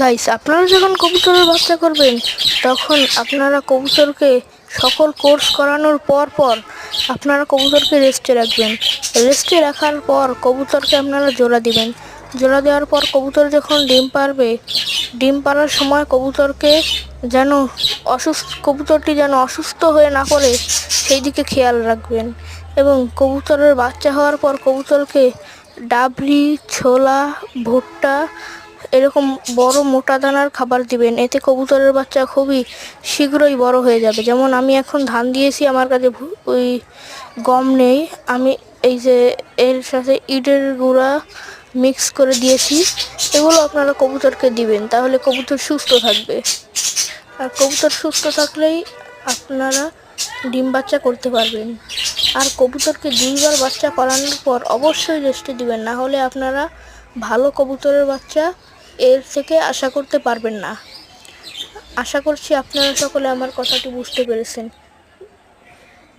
Guys, আপনারা যখন কবুতরের বাচ্চা করবেন তখন আপনারা কবুতরকে সকল কোর্স করানোর পর আপনারা কবুতরকে রেস্টে রাখবেন। রেস্টে রাখার পর কবুতরকে আপনারা জোড়া দিবেন। জোড়া দেওয়ার পর কবুতর যখন ডিম পারবে, ডিম পাড়ার সময় কবুতরটি যেন অসুস্থ হয়ে না পড়ে সেই দিকে খেয়াল রাখবেন। এবং কবুতরের বাচ্চা হওয়ার পর কবুতরকে ডাবলি, ছোলা, ভুট্টা এরকম বড় মোটা দানার খাবার দিবেন। এতে কবুতরের বাচ্চা খুবই শীঘ্রই বড় হয়ে যাবে। যেমন আমি এখন ধান দিয়েছি, আমার কাছে ওই গম নেই, আমি এই যে এর সাথে ইটের গুঁড়া মিক্স করে দিয়েছি। এগুলো আপনারা কবুতরকে দিবেন, তাহলে কবুতর সুস্থ থাকবে। আর কবুতর সুস্থ থাকলেই আপনারা ডিম বাচ্চা করতে পারবেন। আর কবুতরকে 2বার বাচ্চা করানোর পর অবশ্যই রেস্টে দিবেন, না হলে আপনারা ভালো কবুতরের বাচ্চা এর থেকে আশা করতে পারবেন না। আশা করছি আপনারা সকলে আমার কথাটি বুঝতে পেরেছেন।